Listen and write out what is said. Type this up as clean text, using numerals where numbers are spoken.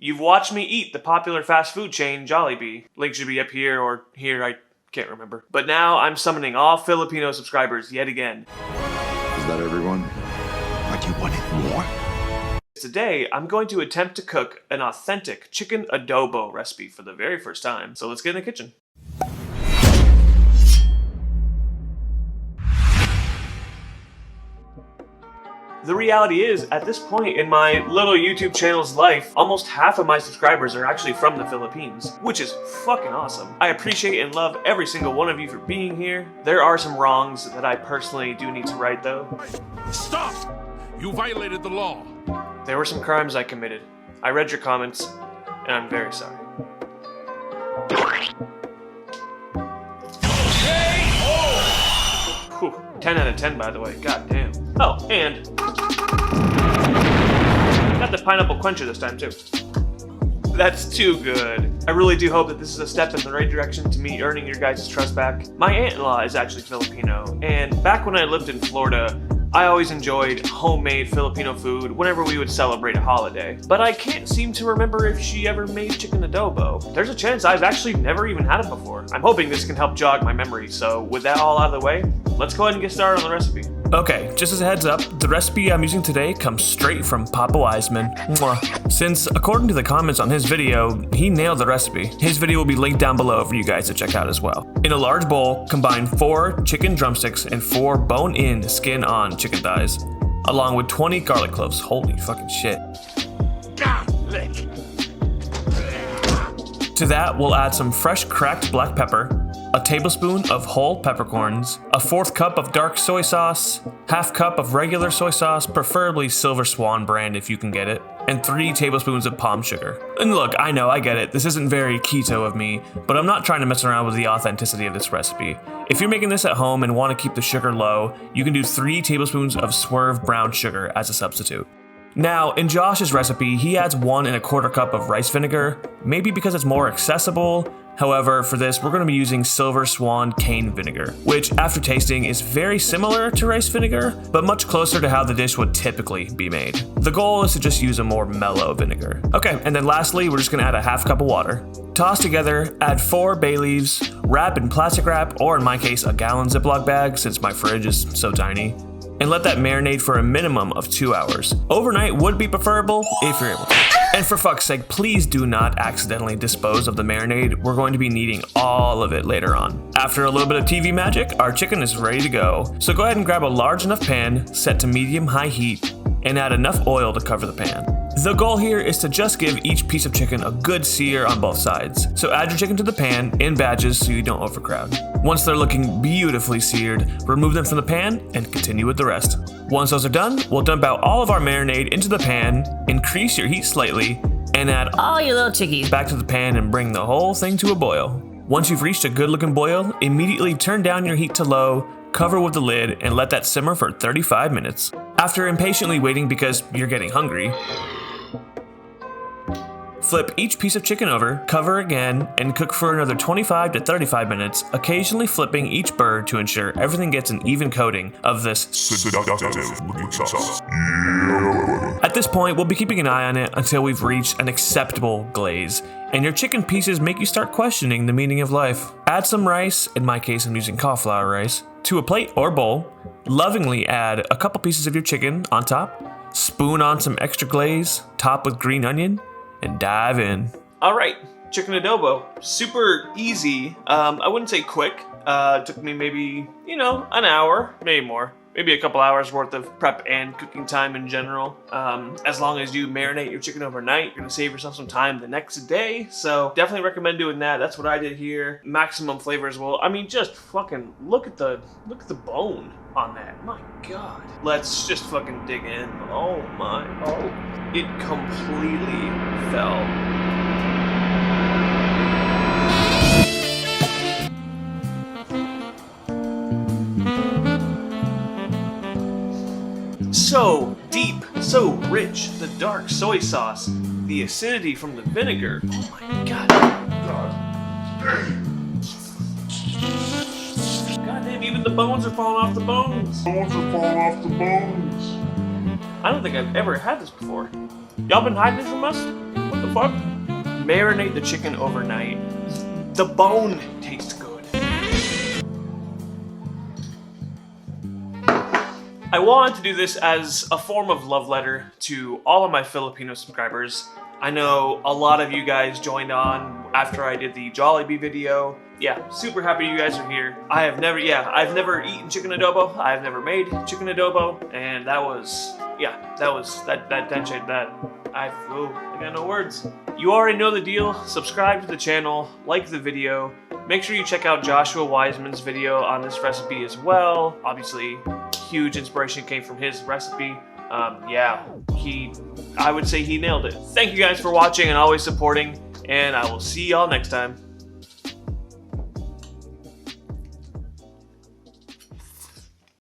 You've watched me eat the popular fast food chain Jollibee. Link should be up here or here, I can't remember. But now I'm summoning all Filipino subscribers yet again. Is that everyone? Like you wanted more? Today, I'm going to attempt to cook an authentic chicken adobo recipe for the very first time. So let's get in the kitchen. The reality is, at this point in my little YouTube channel's life, almost half of my subscribers are actually from the Philippines, which is fucking awesome. I appreciate and love every single one of you for being here. There are some wrongs that I personally do need to right though. Stop! You violated the law. There were some crimes I committed. I read your comments, and I'm very sorry. Whew, 10 out of 10 by the way, god damn. Oh, and got the pineapple quencher this time too. That's too good. I really do hope that this is a step in the right direction to me earning your guys' trust back. My aunt-in-law is actually Filipino, and back when I lived in Florida, I always enjoyed homemade Filipino food whenever we would celebrate a holiday. But I can't seem to remember if she ever made chicken adobo. There's a chance I've actually never even had it before. I'm hoping this can help jog my memory, so with that all out of the way, let's go ahead and get started on the recipe. Okay, just as a heads up, the recipe I'm using today comes straight from Papa Wiseman. Mwah. Since, according to the comments on his video, he nailed the recipe. His video will be linked down below for you guys to check out as well. In a large bowl, combine 4 chicken drumsticks and 4 bone-in, skin-on chicken thighs, along with 20 garlic cloves. Holy fucking shit. To that, we'll add some fresh cracked black pepper, a tablespoon of whole peppercorns, a 1/4 cup of dark soy sauce, 1/2 cup of regular soy sauce, preferably Silver Swan brand if you can get it, and 3 tablespoons of palm sugar. And look, I know, I get it, this isn't very keto of me, but I'm not trying to mess around with the authenticity of this recipe. If you're making this at home and want to keep the sugar low, you can do 3 tablespoons of Swerve brown sugar as a substitute. Now, in Josh's recipe, he adds 1 1/4 cup of rice vinegar, maybe because it's more accessible. However, for this, we're going to be using Silver Swan cane vinegar, which after tasting is very similar to rice vinegar, but much closer to how the dish would typically be made. The goal is to just use a more mellow vinegar. Okay, and then lastly, we're just going to add a 1/2 cup of water. Toss together, add 4 bay leaves, wrap in plastic wrap, or in my case, a gallon Ziploc bag since my fridge is so tiny, and let that marinate for a minimum of 2 hours. Overnight would be preferable if you're able to. And for fuck's sake, please do not accidentally dispose of the marinade. We're going to be needing all of it later on. After a little bit of TV magic, our chicken is ready to go. So go ahead and grab a large enough pan, set to medium-high heat, and add enough oil to cover the pan. The goal here is to just give each piece of chicken a good sear on both sides. So add your chicken to the pan in batches so you don't overcrowd. Once they're looking beautifully seared, remove them from the pan and continue with the rest. Once those are done, we'll dump out all of our marinade into the pan, increase your heat slightly, and add all your little chickies back to the pan and bring the whole thing to a boil. Once you've reached a good looking boil, immediately turn down your heat to low, cover with the lid, and let that simmer for 35 minutes. After impatiently waiting because you're getting hungry, flip each piece of chicken over, cover again, and cook for another 25 to 35 minutes, occasionally flipping each bird to ensure everything gets an even coating of this seductive looking sauce. At this point, we'll be keeping an eye on it until we've reached an acceptable glaze, and your chicken pieces make you start questioning the meaning of life. Add some rice, in my case I'm using cauliflower rice, to a plate or bowl. Lovingly add a couple pieces of your chicken on top, spoon on some extra glaze, top with green onion, and dive in. All right, chicken adobo, super easy. I wouldn't say quick. It took me maybe, an hour, maybe more. Maybe a couple hours worth of prep and cooking time in general. As long as you marinate your chicken overnight, you're gonna save yourself some time the next day. So definitely recommend doing that. That's what I did here. Maximum flavor as well. I mean, just fucking look at the bone on that. My God. Let's just fucking dig in. Oh my, it completely fell. So deep, so rich, the dark soy sauce, the acidity from the vinegar. Oh my God. Goddamn, even the bones are falling off the bones. I don't think I've ever had this before. Y'all been hiding it from us? What the the fuck? Marinate the chicken overnight. The bone tastes good. I wanted to do this as a form of love letter to all of my Filipino subscribers. I know a lot of you guys joined on after I did the Jollibee video. Yeah, super happy you guys are here. I've never eaten chicken adobo. I've never made chicken adobo, and I got no words. You already know the deal. Subscribe to the channel, like the video. Make sure you check out Joshua Wiseman's video on this recipe as well. Obviously, huge inspiration came from his recipe. I would say he nailed it. Thank you guys for watching and always supporting, and I will see y'all next time.